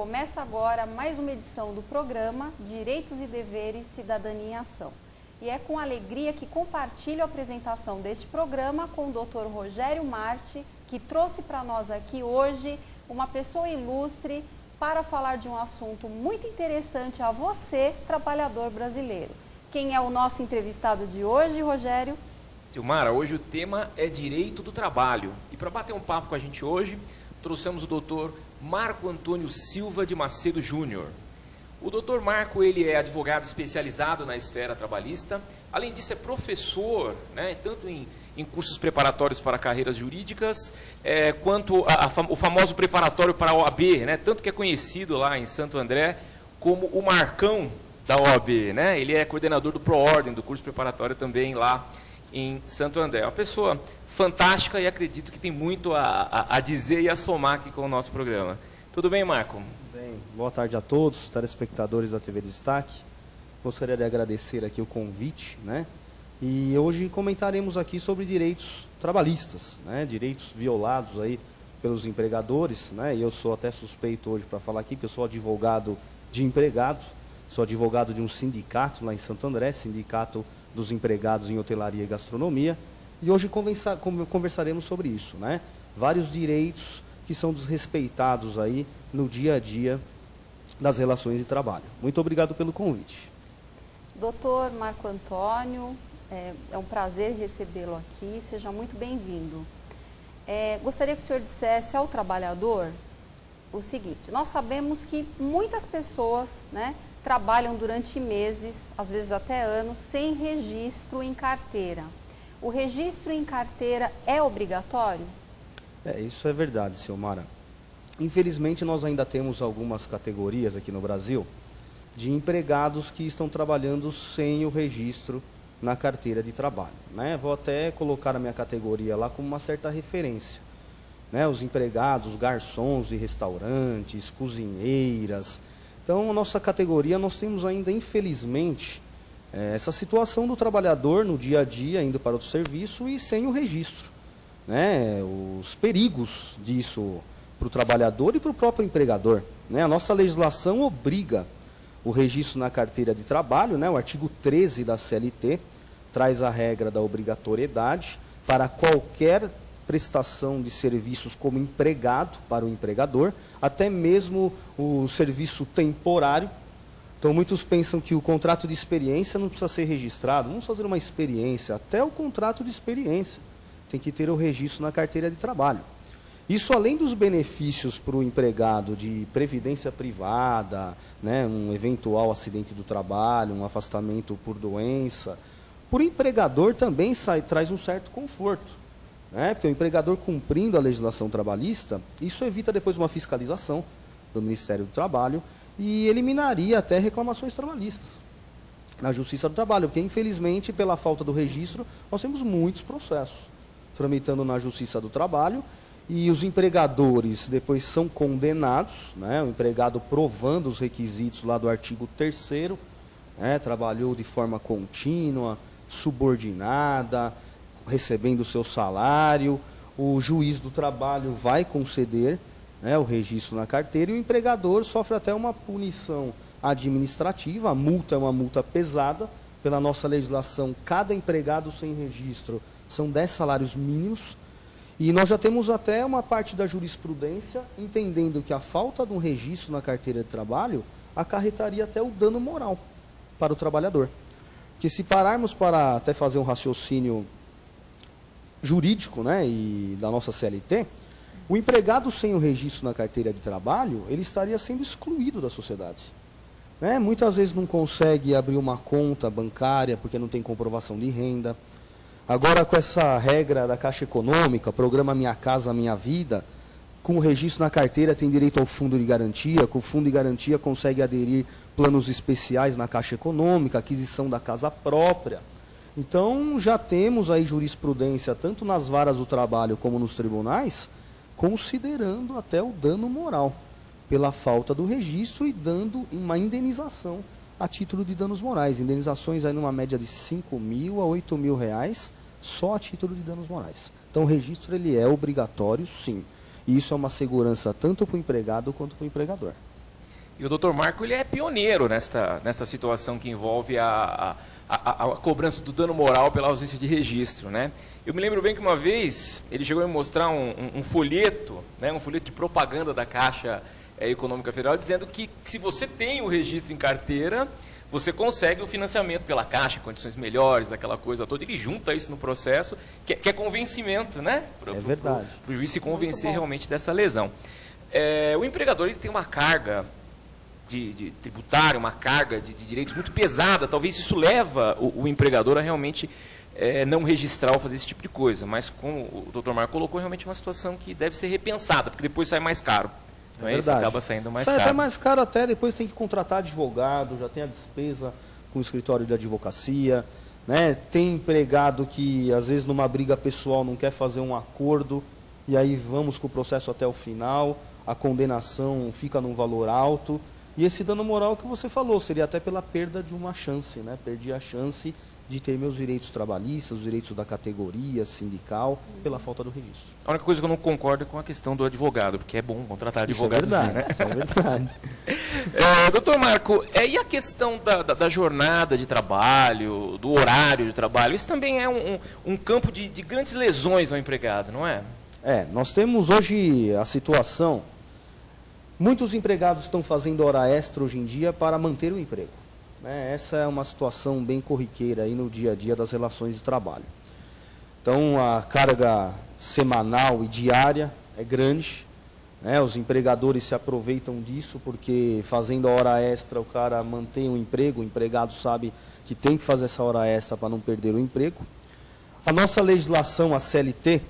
Começa agora mais uma edição do programa Direitos e Deveres, Cidadania em Ação. E é com alegria que compartilho a apresentação deste programa com o Dr. Rogério Marti, que trouxe para nós aqui hoje uma pessoa ilustre para falar de um assunto muito interessante a você, trabalhador brasileiro. Quem é o nosso entrevistado de hoje, Rogério? Silmara, hoje o tema é Direito do Trabalho. E para bater um papo com a gente hoje, trouxemos o doutor Marco Antônio Silva de Macedo Júnior. O doutor Marco, ele é advogado especializado na esfera trabalhista, além disso é professor, né, tanto em cursos preparatórios para carreiras jurídicas, quanto o famoso preparatório para a OAB, né, tanto que é conhecido lá em Santo André como o Marcão da OAB, né, ele é coordenador do ProOrdem, do curso preparatório também lá em Santo André. É uma pessoa fantástica e acredito que tem muito a dizer e a somar aqui com o nosso programa. Tudo bem, Marco? Bem, boa tarde a todos, telespectadores da TV Destaque. Gostaria de agradecer aqui o convite, né? E hoje comentaremos aqui sobre direitos trabalhistas, né? Direitos violados aí pelos empregadores, né? E eu sou até suspeito hoje para falar aqui, porque eu sou advogado de empregado, sou advogado de um sindicato lá em Santo André, Sindicato dos Empregados em Hotelaria e Gastronomia. E hoje conversaremos sobre isso, né? Vários direitos que são desrespeitados aí no dia a dia das relações de trabalho. Muito obrigado pelo convite. Doutor Marco Antônio, é um prazer recebê-lo aqui, seja muito bem-vindo. Gostaria que o senhor dissesse ao trabalhador o seguinte: nós sabemos que muitas pessoas, né, trabalham durante meses, às vezes até anos, sem registro em carteira. O registro em carteira é obrigatório? Isso é verdade, Silmara. Infelizmente, nós ainda temos algumas categorias aqui no Brasil de empregados que estão trabalhando sem o registro na carteira de trabalho, né? Vou até colocar a minha categoria lá como uma certa referência, né? Os empregados, garçons de restaurantes, cozinheiras. Então, a nossa categoria, nós temos ainda, infelizmente, essa situação do trabalhador no dia a dia, indo para o serviço e sem o registro, né? Os perigos disso para o trabalhador e para o próprio empregador, né? A nossa legislação obriga o registro na carteira de trabalho, né? O artigo 13 da CLT traz a regra da obrigatoriedade para qualquer prestação de serviços como empregado para o empregador, até mesmo o serviço temporário. Então, muitos pensam que o contrato de experiência não precisa ser registrado. Vamos fazer uma experiência, até o contrato de experiência tem que ter o registro na carteira de trabalho. Isso, além dos benefícios para o empregado de previdência privada, né, um eventual acidente do trabalho, um afastamento por doença, por empregador também traz um certo conforto, né, porque o empregador cumprindo a legislação trabalhista, isso evita depois uma fiscalização do Ministério do Trabalho e eliminaria até reclamações trabalhistas na Justiça do Trabalho, porque infelizmente, pela falta do registro, nós temos muitos processos tramitando na Justiça do Trabalho e os empregadores depois são condenados, né, o empregado provando os requisitos lá do artigo 3º, né, trabalhou de forma contínua, subordinada, recebendo o seu salário, o juiz do trabalho vai conceder, né, o registro na carteira e o empregador sofre até uma punição administrativa. A multa é uma multa pesada. Pela nossa legislação, cada empregado sem registro são 10 salários mínimos. E nós já temos até uma parte da jurisprudência entendendo que a falta de um registro na carteira de trabalho acarretaria até o dano moral para o trabalhador. Porque se pararmos para até fazer um raciocínio jurídico, né, e da nossa CLT, o empregado sem o registro na carteira de trabalho, ele estaria sendo excluído da sociedade, né? Muitas vezes não consegue abrir uma conta bancária porque não tem comprovação de renda. Agora, com essa regra da Caixa Econômica, programa Minha Casa Minha Vida, com o registro na carteira tem direito ao fundo de garantia, com o fundo de garantia consegue aderir planos especiais na Caixa Econômica, aquisição da casa própria. Então, já temos aí jurisprudência, tanto nas varas do trabalho como nos tribunais, considerando até o dano moral pela falta do registro e dando uma indenização a título de danos morais. Indenizações aí numa média de 5 mil a 8 mil reais só a título de danos morais. Então o registro ele é obrigatório, sim. E isso é uma segurança tanto para o empregado quanto para o empregador. E o Dr. Marco, ele é pioneiro nesta situação que envolve a cobrança do dano moral pela ausência de registro, né? Eu me lembro bem que uma vez ele chegou a me mostrar um folheto, né, um folheto de propaganda da Caixa Econômica Federal, dizendo que se você tem o registro em carteira, você consegue o financiamento pela Caixa, condições melhores, aquela coisa toda. Ele junta isso no processo, que é convencimento, né? É verdade. Para o juiz se convencer realmente dessa lesão. O empregador, ele tem uma carga de tributário, uma carga de direitos muito pesada. Talvez isso leva o empregador a realmente não registrar ou fazer esse tipo de coisa. Mas, como o Dr. Marco colocou, realmente é uma situação que deve ser repensada, porque depois sai mais caro. Não é isso? Acaba saindo mais caro. Sai até mais caro, até depois tem que contratar advogado, já tem a despesa com o escritório de advocacia, né? Tem empregado que, às vezes, numa briga pessoal não quer fazer um acordo, e aí vamos com o processo até o final, a condenação fica num valor alto, e esse dano moral que você falou, seria até pela perda de uma chance, né? Perdi a chance de ter meus direitos trabalhistas, os direitos da categoria sindical, pela falta do registro. A única coisa que eu não concordo é com a questão do advogado, porque é bom contratar advogado. Isso é verdade, sim, né? Isso é verdade. Doutor Marco, e a questão da jornada de trabalho, do horário de trabalho, isso também é um campo de grandes lesões ao empregado, não é? Nós temos hoje a situação, muitos empregados estão fazendo hora extra hoje em dia para manter o emprego. Essa é uma situação bem corriqueira aí no dia a dia das relações de trabalho. Então, a carga semanal e diária é grande, né? Os empregadores se aproveitam disso, porque fazendo a hora extra o cara mantém o emprego, o empregado sabe que tem que fazer essa hora extra para não perder o emprego. A nossa legislação, a CLT,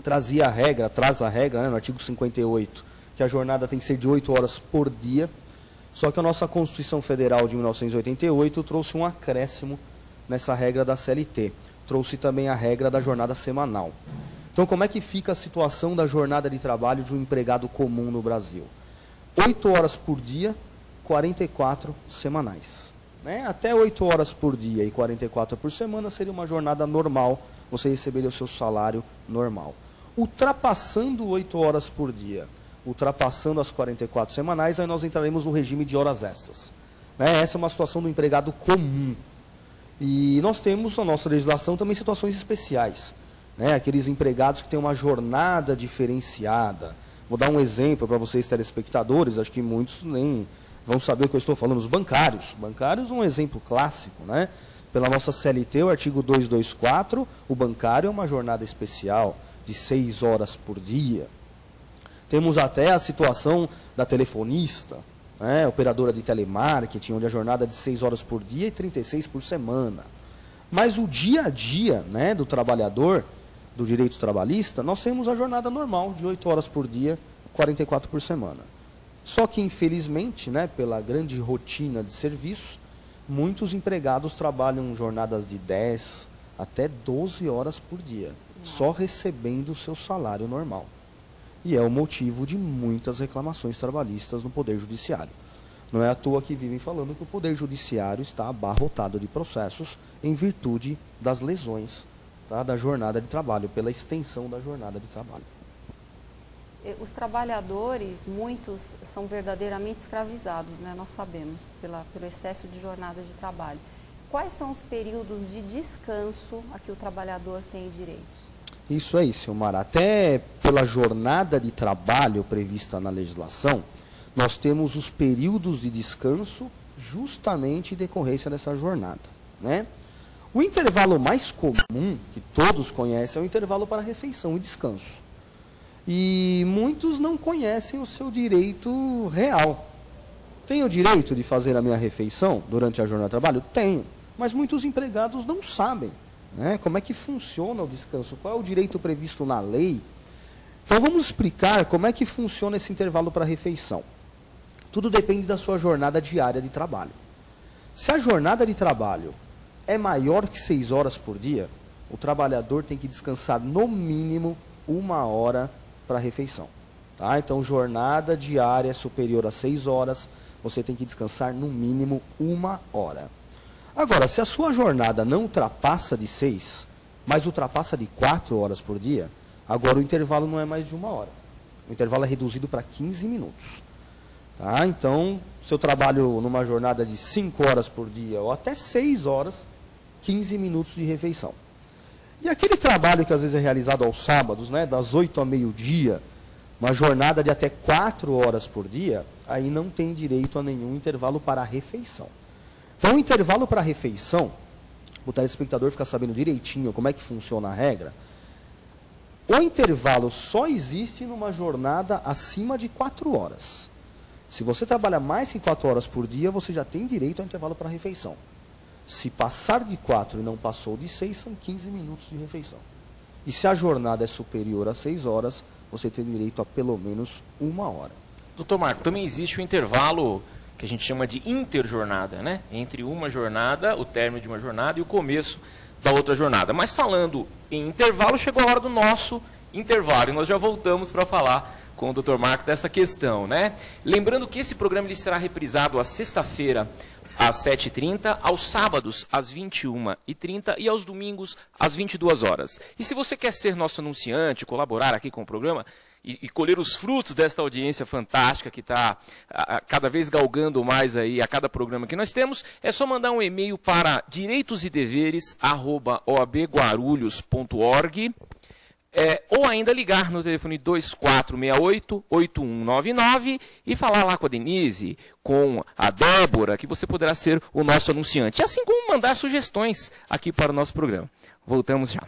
traz a regra, né, no artigo 58, que a jornada tem que ser de 8 horas por dia. Só que a nossa Constituição Federal de 1988 trouxe um acréscimo nessa regra da CLT. Trouxe também a regra da jornada semanal. Então, como é que fica a situação da jornada de trabalho de um empregado comum no Brasil? 8 horas por dia, 44 semanais. Até 8 horas por dia e 44 por semana seria uma jornada normal, você receberia o seu salário normal. Ultrapassando 8 horas por dia, ultrapassando as 44 semanais, aí nós entraremos no regime de horas extras. Essa é uma situação do empregado comum. E nós temos na nossa legislação também situações especiais. Aqueles empregados que têm uma jornada diferenciada. Vou dar um exemplo para vocês, telespectadores, acho que muitos nem vão saber o que eu estou falando. Os bancários. Bancários é um exemplo clássico, Pela nossa CLT, o artigo 224, o bancário é uma jornada especial de 6 horas por dia. Temos até a situação da telefonista, operadora de telemarketing, onde a jornada é de 6 horas por dia e 36 por semana. Mas o dia a dia do trabalhador, do direito trabalhista, nós temos a jornada normal de 8 horas por dia, 44 por semana. Só que, infelizmente, pela grande rotina de serviço, muitos empregados trabalham jornadas de 10 até 12 horas por dia, só recebendo o seu salário normal. E é o motivo de muitas reclamações trabalhistas no Poder Judiciário. Não é à toa que vivem falando que o Poder Judiciário está abarrotado de processos em virtude das lesões da jornada de trabalho, pela extensão da jornada de trabalho. Os trabalhadores, muitos, são verdadeiramente escravizados, nós sabemos, pelo excesso de jornada de trabalho. Quais são os períodos de descanso a que o trabalhador tem direito? Isso aí, Silmara. Até pela jornada de trabalho prevista na legislação, nós temos os períodos de descanso justamente em decorrência dessa jornada. O intervalo mais comum, que todos conhecem, é o intervalo para refeição e descanso. E muitos não conhecem o seu direito real. Tenho o direito de fazer a minha refeição durante a jornada de trabalho? Tenho. Mas muitos empregados não sabem. Como é que funciona o descanso? Qual é o direito previsto na lei? Então vamos explicar como é que funciona esse intervalo para refeição. Tudo depende da sua jornada diária de trabalho. Se a jornada de trabalho é maior que 6 horas por dia, o trabalhador tem que descansar no mínimo 1 hora para a refeição. Então jornada diária superior a 6 horas, você tem que descansar no mínimo 1 hora. Agora, se a sua jornada não ultrapassa de 6, mas ultrapassa de 4 horas por dia, agora o intervalo não é mais de 1 hora. O intervalo é reduzido para 15 minutos. Tá? Então, se eu trabalho numa jornada de 5 horas por dia ou até 6 horas, 15 minutos de refeição. E aquele trabalho que às vezes é realizado aos sábados, né, das 8 ao meio-dia, uma jornada de até 4 horas por dia, aí não tem direito a nenhum intervalo para a refeição. Então, o intervalo para a refeição, o telespectador fica sabendo direitinho como é que funciona a regra, o intervalo só existe numa jornada acima de 4 horas. Se você trabalha mais que 4 horas por dia, você já tem direito ao intervalo para a refeição. Se passar de 4 e não passou de 6, são 15 minutos de refeição. E se a jornada é superior a 6 horas, você tem direito a pelo menos 1 hora. Doutor Marco, também existe o intervalo que a gente chama de interjornada, né? Entre uma jornada, o término de uma jornada e o começo da outra jornada. Mas falando em intervalo, chegou a hora do nosso intervalo. E nós já voltamos para falar com o Dr. Marco dessa questão, né? Lembrando que esse programa ele será reprisado à sexta-feira, às 7h30, aos sábados, às 21h30 e aos domingos, às 22 horas. E se você quer ser nosso anunciante, colaborar aqui com o programa e colher os frutos desta audiência fantástica que está cada vez galgando mais aí a cada programa que nós temos, é só mandar um e-mail para direitosedeveres@oabguarulhos.org ou ainda ligar no telefone 2468-8199 e falar lá com a Denise, com a Débora, que você poderá ser o nosso anunciante. Assim como mandar sugestões aqui para o nosso programa. Voltamos já.